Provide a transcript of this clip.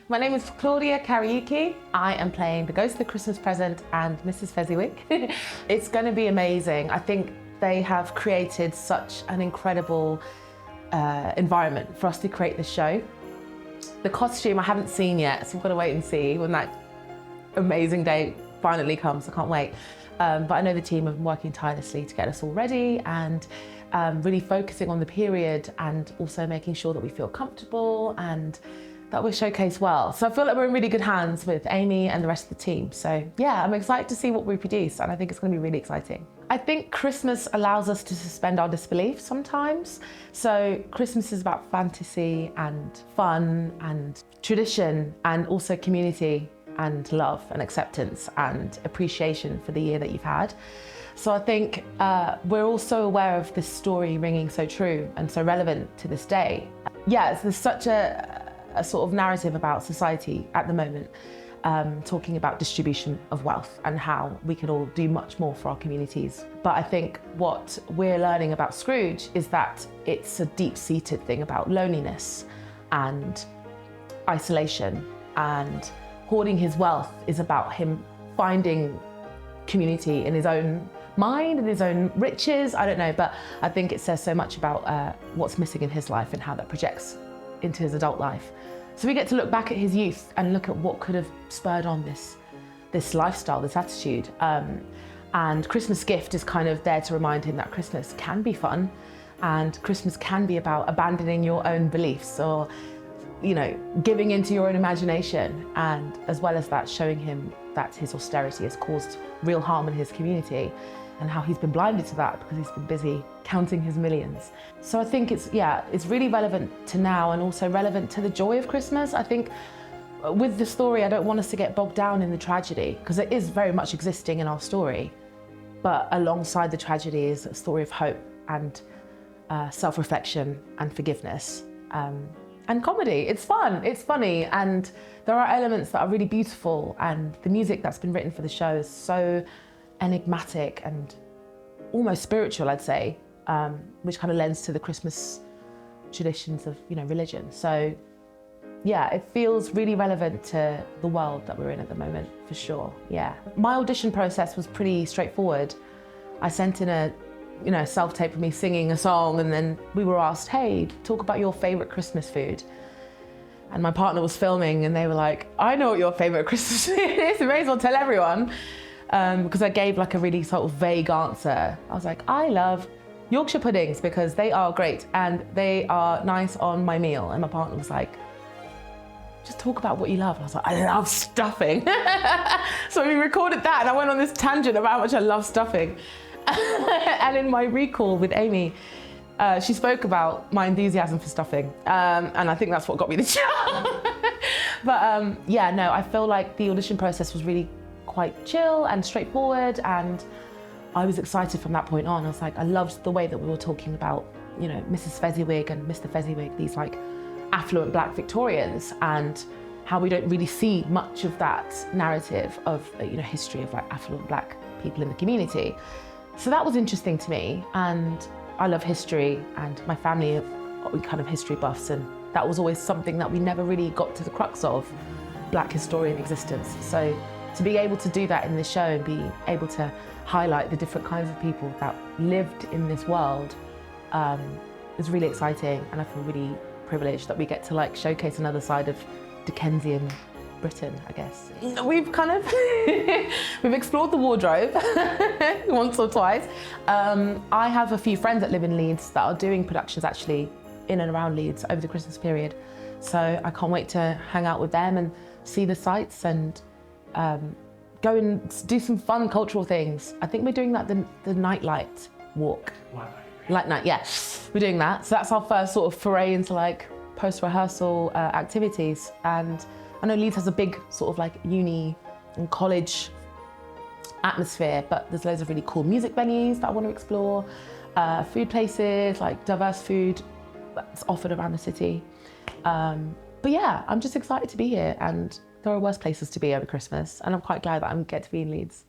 My name is Claudia Kariuki. I am playing the Ghost of the Christmas Present and Mrs. Fezziwig. It's going to be amazing. I think they have created such an incredible environment for us to create this show. The costume I haven't seen yet, so I've got to wait and see when that amazing day finally comes. I can't wait. But I know the team have been working tirelessly to get us all ready and really focusing on the period and also making sure that we feel comfortable and that we're showcased well. So I feel like we're in really good hands with Amy and the rest of the team. So yeah, I'm excited to see what we produce and I think it's going to be really exciting. I think Christmas allows us to suspend our disbelief sometimes. So Christmas is about fantasy and fun and tradition and also community and love and acceptance and appreciation for the year that you've had. So I think we're also aware of this story ringing so true and so relevant to this day. Yeah, there's such a sort of narrative about society at the moment, talking about distribution of wealth and how we can all do much more for our communities. But I think what we're learning about Scrooge is that it's a deep-seated thing about loneliness and isolation, and hoarding his wealth is about him finding community in his own mind and his own riches. I don't know, but I think it says so much about what's missing in his life and how that projects into his adult life. So we get to look back at his youth and look at what could have spurred on this lifestyle, this attitude. And Christmas Gift is kind of there to remind him that Christmas can be fun and Christmas can be about abandoning your own beliefs or, you know, giving into your own imagination, and as well as that, showing him that his austerity has caused real harm in his community and how he's been blinded to that because he's been busy counting his millions. So I think it's really relevant to now and also relevant to the joy of Christmas. I think with the story, I don't want us to get bogged down in the tragedy because it is very much existing in our story. But alongside the tragedy is a story of hope and self-reflection and forgiveness. And comedy. It's fun, it's funny, and there are elements that are really beautiful, and the music that's been written for the show is so enigmatic and almost spiritual, I'd say, which kind of lends to the Christmas traditions of, you know, religion. So yeah, it feels really relevant to the world that we're in at the moment, for sure, yeah. My audition process was pretty straightforward. I sent in a self-tape of me singing a song, and then we were asked, hey, talk about your favorite Christmas food. And my partner was filming and they were like, I know what your favorite Christmas food is, you may as well tell everyone. Because I gave like a really sort of vague answer. I was like, I love Yorkshire puddings because they are great and they are nice on my meal. And my partner was like, just talk about what you love. And I was like, I love stuffing. So we recorded that and I went on this tangent about how much I love stuffing. And in my recall with Amy, she spoke about my enthusiasm for stuffing, and I think that's what got me the job. But yeah, no, I feel like the audition process was really quite chill and straightforward, and I was excited from that point on. I was like, I loved the way that we were talking about, you know, Mrs. Fezziwig and Mr. Fezziwig, these like affluent Black Victorians, and how we don't really see much of that narrative of, you know, history of like affluent Black people in the community. So that was interesting to me, and I love history, and my family are kind of history buffs, and that was always something that we never really got to the crux of, Black historian existence. So to be able to do that in this show and be able to highlight the different kinds of people that lived in this world is really exciting, and I feel really privileged that we get to like showcase another side of Dickensian Britain, I guess. We've kind of, we've explored the wardrobe once or twice. I have a few friends that live in Leeds that are doing productions actually in and around Leeds over the Christmas period. So I can't wait to hang out with them and see the sights and go and do some fun cultural things. I think we're doing that, the nightlight walk. Light night, yeah. We're doing that. So that's our first sort of foray into like post-rehearsal activities. And I know Leeds has a big sort of like uni and college atmosphere, but there's loads of really cool music venues that I want to explore, food places, like diverse food that's offered around the city. But yeah, I'm just excited to be here, and there are worse places to be over Christmas, and I'm quite glad that I get to be in Leeds.